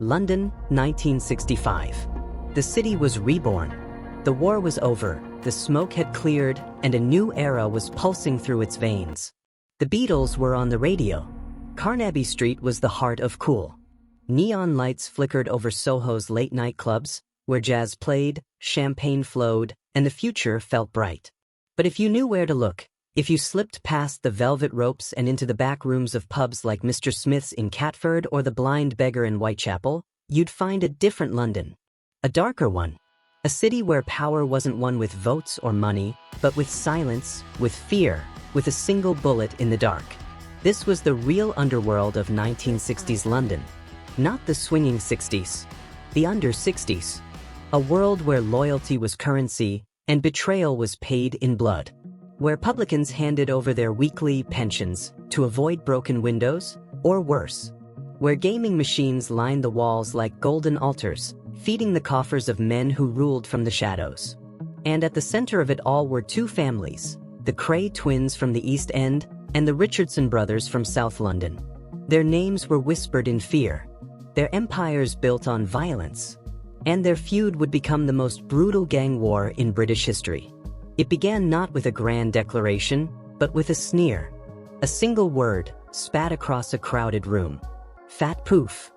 London, 1965. The city was reborn. The war was over, the smoke had cleared, and a new era was pulsing through its veins. The Beatles were on the radio. Carnaby Street was the heart of cool. Neon lights flickered over Soho's late-night clubs, where jazz played, champagne flowed, and the future felt bright. But if you knew where to look, if you slipped past the velvet ropes and into the back rooms of pubs like Mr. Smith's in Catford or the Blind Beggar in Whitechapel, you'd find a different London. A darker one. A city where power wasn't won with votes or money, but with silence, with fear, with a single bullet in the dark. This was the real underworld of 1960s London. Not the swinging 60s. The under 60s. A world where loyalty was currency and betrayal was paid in blood. Where publicans handed over their weekly pensions to avoid broken windows, or worse. Where gaming machines lined the walls like golden altars, feeding the coffers of men who ruled from the shadows. And at the center of it all were two families, the Cray Twins from the East End and the Richardson brothers from South London. Their names were whispered in fear, their empires built on violence, and their feud would become the most brutal gang war in British history. It began not with a grand declaration, but with a sneer. A single word, spat across a crowded room. Fat poof.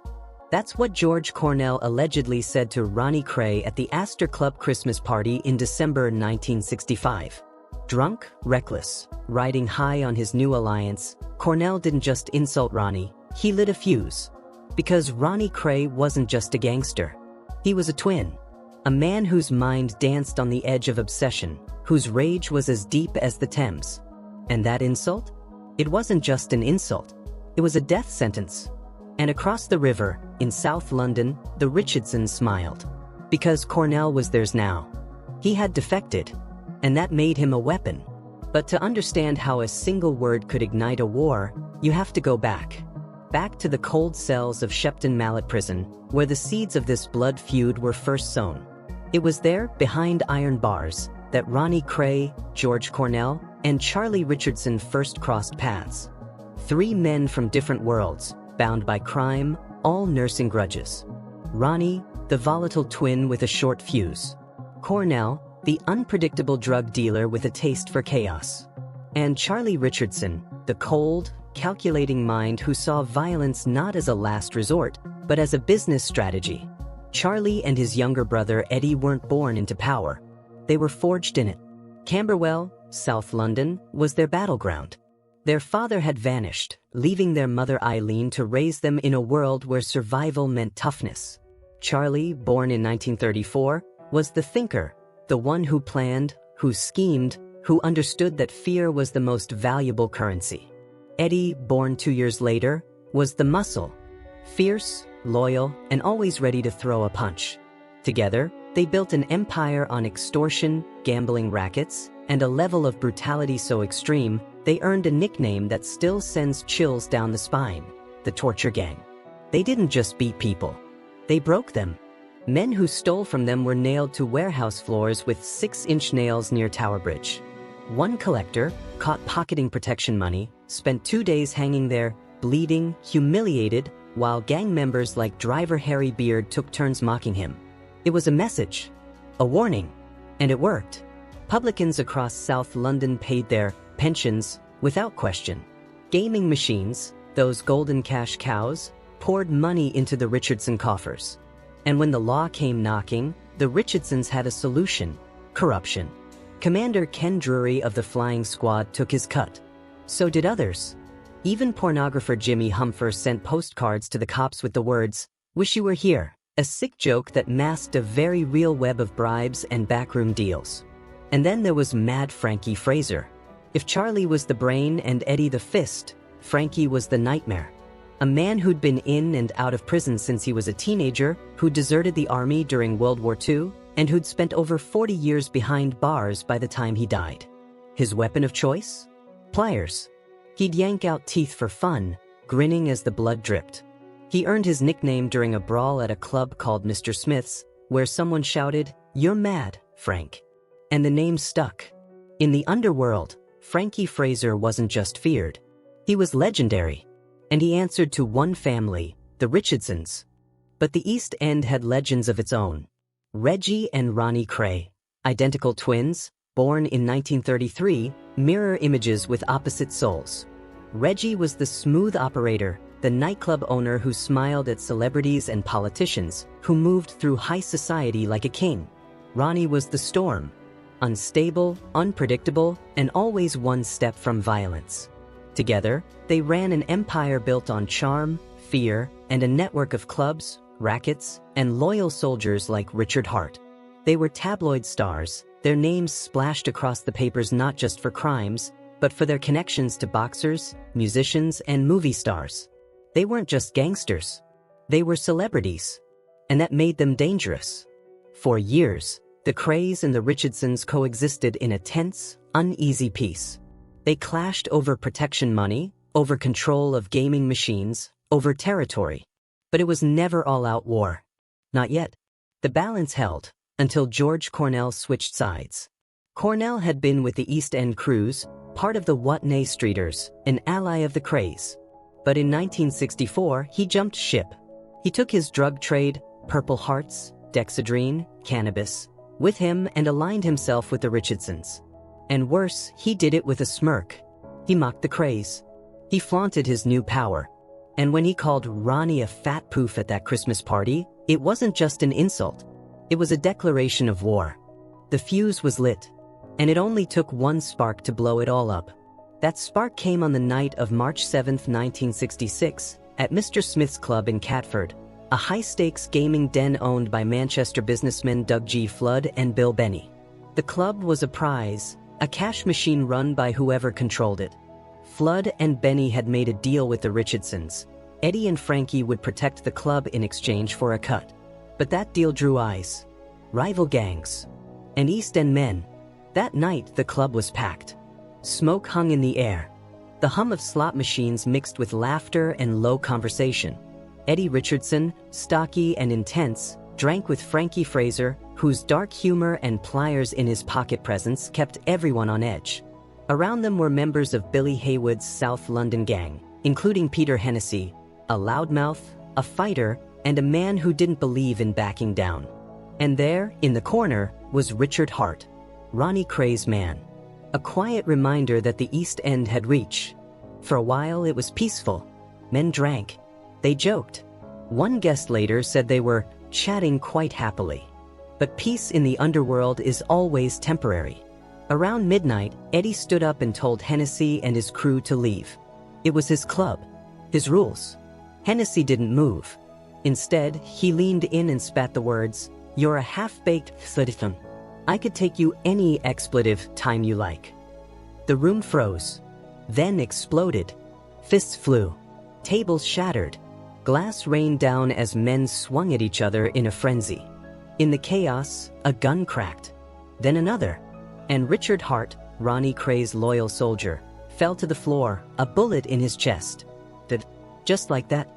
That's what George Cornell allegedly said to Ronnie Cray at the Astor Club Christmas party in December 1965. Drunk, reckless, riding high on his new alliance, Cornell didn't just insult Ronnie, he lit a fuse. Because Ronnie Cray wasn't just a gangster. He was a twin. A man whose mind danced on the edge of obsession, whose rage was as deep as the Thames. And that insult? It wasn't just an insult. It was a death sentence. And across the river, in South London, the Richardsons smiled. Because Cornell was theirs now. He had defected, and that made him a weapon. But to understand how a single word could ignite a war, you have to go back. Back to the cold cells of Shepton Mallet Prison, where the seeds of this blood feud were first sown. It was there, behind iron bars, that Ronnie Cray, George Cornell, and Charlie Richardson first crossed paths. Three men from different worlds, bound by crime, all nursing grudges. Ronnie, the volatile twin with a short fuse. Cornell, the unpredictable drug dealer with a taste for chaos. And Charlie Richardson, the cold, calculating mind who saw violence not as a last resort, but as a business strategy. Charlie and his younger brother Eddie weren't born into power. They were forged in it. Camberwell, South London, was their battleground. Their father had vanished, leaving their mother Eileen to raise them in a world where survival meant toughness. Charlie, born in 1934, was the thinker, the one who planned, who schemed, who understood that fear was the most valuable currency. Eddie, born 2 years later, was the muscle, fierce, loyal, and always ready to throw a punch. Together, they built an empire on extortion, gambling rackets, and a level of brutality so extreme, they earned a nickname that still sends chills down the spine, the Torture Gang. They didn't just beat people. They broke them. Men who stole from them were nailed to warehouse floors with 6-inch nails near Tower Bridge. One collector, caught pocketing protection money, spent 2 days hanging there, bleeding, humiliated, while gang members like driver Harry Beard took turns mocking him. It was a message, a warning, and it worked. Publicans across South London paid their pensions without question. Gaming machines, those golden cash cows, poured money into the Richardson coffers. And when the law came knocking, the Richardsons had a solution: corruption. Commander Ken Drury of the Flying Squad took his cut. So did others. Even pornographer Jimmy Humpher sent postcards to the cops with the words, "Wish you were here," a sick joke that masked a very real web of bribes and backroom deals. And then there was Mad Frankie Fraser. If Charlie was the brain and Eddie the fist, Frankie was the nightmare. A man who'd been in and out of prison since he was a teenager, who deserted the army during World War II, and who'd spent over 40 years behind bars by the time he died. His weapon of choice? Pliers. He'd yank out teeth for fun, grinning as the blood dripped. He earned his nickname during a brawl at a club called Mr. Smith's, where someone shouted, "You're mad, Frank." And the name stuck. In the underworld, Frankie Fraser wasn't just feared. He was legendary. And he answered to one family, the Richardsons. But the East End had legends of its own. Reggie and Ronnie Cray, identical twins, born in 1933, mirror images with opposite souls. Reggie was the smooth operator, the nightclub owner who smiled at celebrities and politicians, who moved through high society like a king. Ronnie was the storm, unstable, unpredictable, and always one step from violence. Together, they ran an empire built on charm, fear, and a network of clubs, rackets, and loyal soldiers like Richard Hart. They were tabloid stars, their names splashed across the papers not just for crimes, but for their connections to boxers, musicians, and movie stars. They weren't just gangsters. They were celebrities. And that made them dangerous. For years, the Crays and the Richardsons coexisted in a tense, uneasy peace. They clashed over protection money, over control of gaming machines, over territory. But it was never all-out war. Not yet. The balance held, until George Cornell switched sides. Cornell had been with the East End crews, part of the Watney Streeters, an ally of the Crays. But in 1964, he jumped ship. He took his drug trade, Purple Hearts, Dexedrine, cannabis, with him and aligned himself with the Richardsons. And worse, he did it with a smirk. He mocked the Crays. He flaunted his new power. And when he called Ronnie a fat poof at that Christmas party, it wasn't just an insult. It was a declaration of war. The fuse was lit. And it only took one spark to blow it all up. That spark came on the night of March 7, 1966, at Mr. Smith's Club in Catford, a high-stakes gaming den owned by Manchester businessmen Doug G. Flood and Bill Benny. The club was a prize, a cash machine run by whoever controlled it. Flood and Benny had made a deal with the Richardsons. Eddie and Frankie would protect the club in exchange for a cut. But that deal drew eyes. Rival gangs. And East End men. That night, the club was packed. Smoke hung in the air. The hum of slot machines mixed with laughter and low conversation. Eddie Richardson, stocky and intense, drank with Frankie Fraser, whose dark humor and pliers in his pocket presence kept everyone on edge. Around them were members of Billy Haywood's South London gang, including Peter Hennessy, a loudmouth, a fighter, and a man who didn't believe in backing down. And there, in the corner, was Richard Hart, Ronnie Cray's man. A quiet reminder that the East End had reached. For a while, it was peaceful. Men drank. They joked. One guest later said they were chatting quite happily. But peace in the underworld is always temporary. Around midnight, Eddie stood up and told Hennessy and his crew to leave. It was his club, his rules. Hennessy didn't move. Instead, he leaned in and spat the words, "You're a half-baked citizen. I could take you any expletive time you like." The room froze, then exploded. Fists flew. Tables shattered. Glass rained down as men swung at each other in a frenzy. In the chaos, a gun cracked. Then another. And Richard Hart, Ronnie Cray's loyal soldier, fell to the floor, a bullet in his chest. Just like that.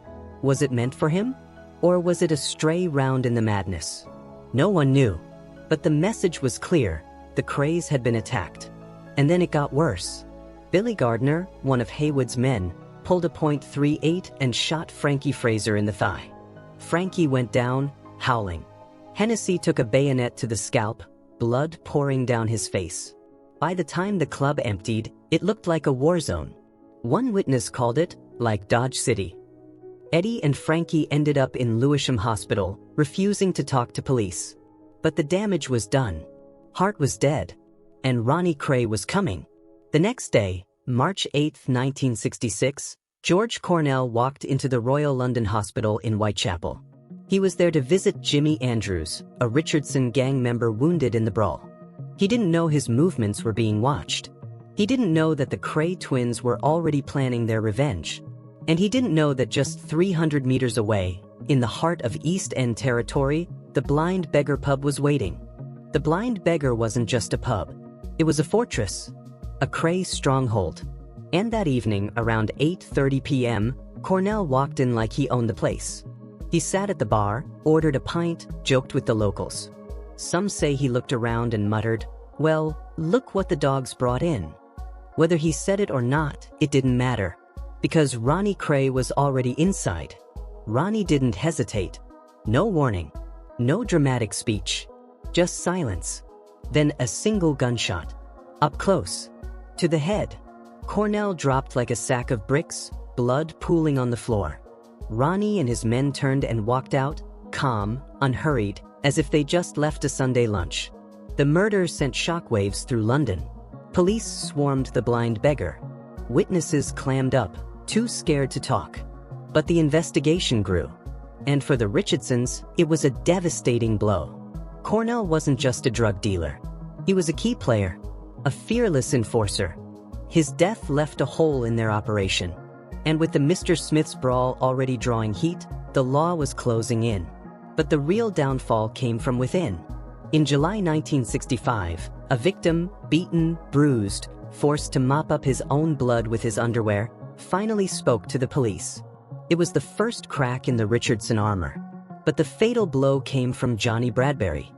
Was it meant for him? Or was it a stray round in the madness? No one knew. But the message was clear. The Crays had been attacked. And then it got worse. Billy Gardner, one of Haywood's men, pulled a .38 and shot Frankie Fraser in the thigh. Frankie went down, howling. Hennessy took a bayonet to the scalp, blood pouring down his face. By the time the club emptied, it looked like a war zone. One witness called it, like Dodge City. Eddie and Frankie ended up in Lewisham Hospital, refusing to talk to police. But the damage was done. Hart was dead. And Ronnie Cray was coming. The next day, March 8, 1966, George Cornell walked into the Royal London Hospital in Whitechapel. He was there to visit Jimmy Andrews, a Richardson Gang member wounded in the brawl. He didn't know his movements were being watched. He didn't know that the Cray Twins were already planning their revenge. And he didn't know that just 300 meters away, in the heart of East End territory, the Blind Beggar pub was waiting. The Blind Beggar wasn't just a pub. It was a fortress. A Cray stronghold. And that evening, around 8:30 p.m., Cornell walked in like he owned the place. He sat at the bar, ordered a pint, joked with the locals. Some say he looked around and muttered, "Well, look what the dogs brought in." Whether he said it or not, it didn't matter. Because Ronnie Cray was already inside. Ronnie didn't hesitate. No warning. No dramatic speech. Just silence. Then a single gunshot. Up close. To the head. Cornell dropped like a sack of bricks, blood pooling on the floor. Ronnie and his men turned and walked out, calm, unhurried, as if they just left a Sunday lunch. The murder sent shockwaves through London. Police swarmed the Blind Beggar. Witnesses clammed up, too scared to talk. But the investigation grew. And for the Richardsons, it was a devastating blow. Cornell wasn't just a drug dealer. He was a key player, a fearless enforcer. His death left a hole in their operation. And with the Mr. Smith's brawl already drawing heat, the law was closing in. But the real downfall came from within. In July 1965, a victim, beaten, bruised, forced to mop up his own blood with his underwear, finally spoke to the police. It was the first crack in the Richardson armor. But the fatal blow came from Johnny Bradbury,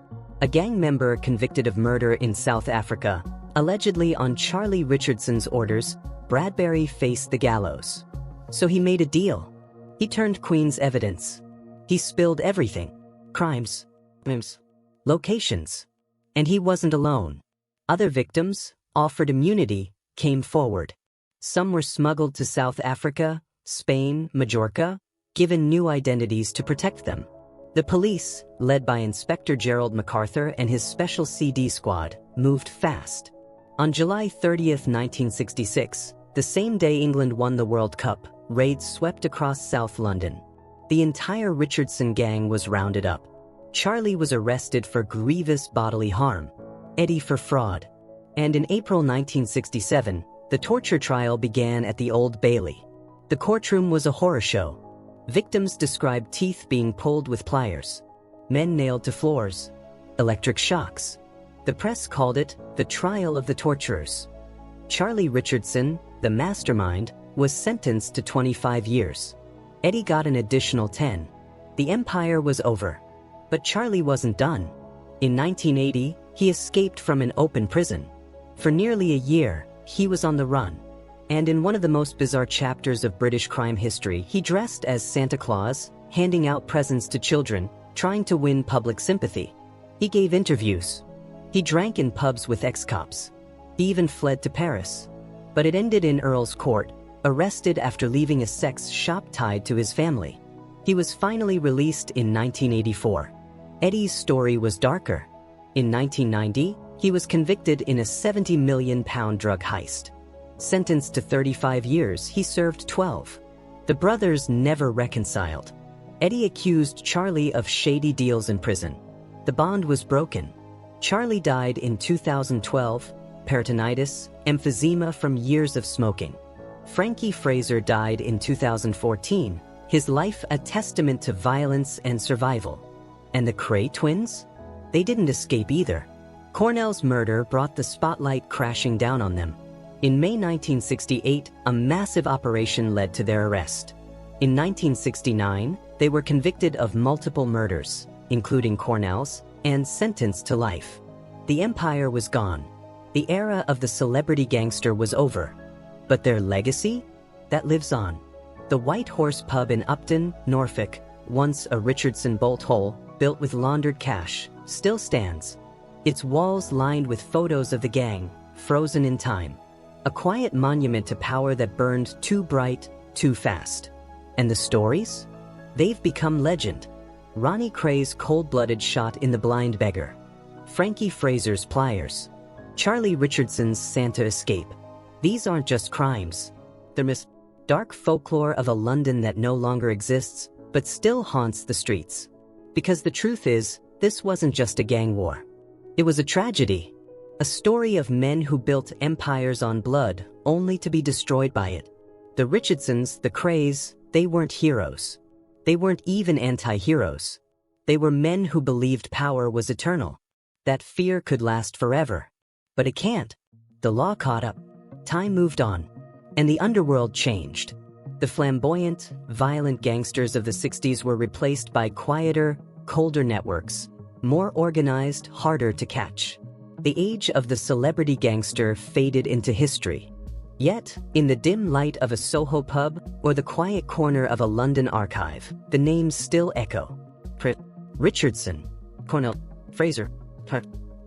a gang member convicted of murder in South Africa. Allegedly on Charlie Richardson's orders, Bradbury faced the gallows. So he made a deal. He turned Queen's evidence. He spilled everything. Crimes. Locations. And he wasn't alone. Other victims, offered immunity, came forward. Some were smuggled to South Africa, Spain, Majorca, given new identities to protect them. The police, led by Inspector Gerald MacArthur and his special CD squad, moved fast. On July 30, 1966, the same day England won the World Cup, raids swept across South London. The entire Richardson gang was rounded up. Charlie was arrested for grievous bodily harm, Eddie for fraud. And in April 1967, the torture trial began at the Old Bailey. The courtroom was a horror show. Victims described teeth being pulled with pliers, men nailed to floors, electric shocks. The press called it the trial of the torturers. Charlie Richardson, the mastermind, was sentenced to 25 years. Eddie got an additional 10. The empire was over. But Charlie wasn't done. In 1980, he escaped from an open prison. For nearly a year, he was on the run. And in one of the most bizarre chapters of British crime history, he dressed as Santa Claus, handing out presents to children, trying to win public sympathy. He gave interviews. He drank in pubs with ex-cops. He even fled to Paris. But it ended in Earl's Court, arrested after leaving a sex shop tied to his family. He was finally released in 1984. Eddie's story was darker. In 1990, he was convicted in a £70 million drug heist. Sentenced to 35 years, he served 12. The brothers never reconciled. Eddie accused Charlie of shady deals in prison. The bond was broken. Charlie died in 2012, peritonitis, emphysema from years of smoking. Frankie Fraser died in 2014, his life a testament to violence and survival. And the Cray Twins? They didn't escape either. Cornell's murder brought the spotlight crashing down on them. In May 1968, a massive operation led to their arrest. In 1969, they were convicted of multiple murders, including Cornell's, and sentenced to life. The empire was gone. The era of the celebrity gangster was over. But their legacy? That lives on. The White Horse pub in Upton, Norfolk, once a Richardson bolt hole, built with laundered cash, still stands. Its walls lined with photos of the gang, frozen in time. A quiet monument to power that burned too bright, too fast. And the stories? They've become legend. Ronnie Cray's cold-blooded shot in the Blind Beggar. Frankie Fraser's pliers. Charlie Richardson's Santa escape. These aren't just crimes. They're dark folklore of a London that no longer exists, but still haunts the streets. Because the truth is, this wasn't just a gang war. It was a tragedy. A story of men who built empires on blood, only to be destroyed by it. The Richardsons, the Crays, they weren't heroes. They weren't even anti-heroes. They were men who believed power was eternal. That fear could last forever. But it can't. The law caught up. Time moved on. And the underworld changed. The flamboyant, violent gangsters of the 60s were replaced by quieter, colder networks. More organized, harder to catch. The age of the celebrity gangster faded into history. Yet, in the dim light of a Soho pub or the quiet corner of a London archive, the names still echo. Richardson, Cornell, Fraser,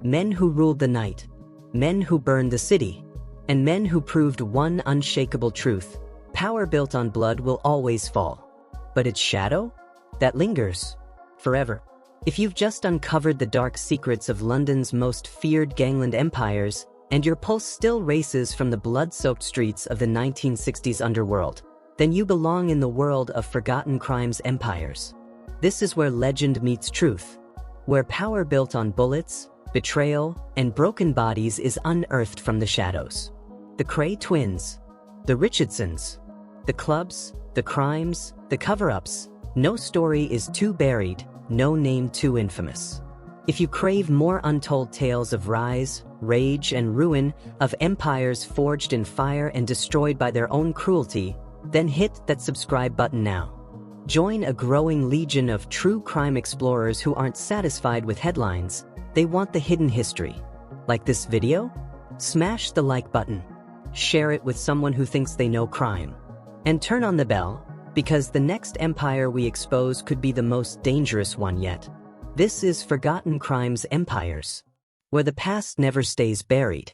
men who ruled the night, men who burned the city, and men who proved one unshakable truth: power built on blood will always fall. But its shadow? That lingers. Forever. If you've just uncovered the dark secrets of London's most feared gangland empires, and your pulse still races from the blood-soaked streets of the 1960s underworld, then you belong in the world of forgotten crimes empires. This is where legend meets truth, where power built on bullets, betrayal, and broken bodies is unearthed from the shadows. The Cray Twins, the Richardsons, the clubs, the crimes, the cover-ups. No story is too buried, no name too infamous. If you crave more untold tales of rise, rage, and ruin, of empires forged in fire and destroyed by their own cruelty, then hit that subscribe button now. Join a growing legion of true crime explorers who aren't satisfied with headlines. They want the hidden history. Like this video? Smash the like button. Share it with someone who thinks they know crime. And turn on the bell, because the next empire we expose could be the most dangerous one yet. This is Forgotten Crimes Empires, where the past never stays buried.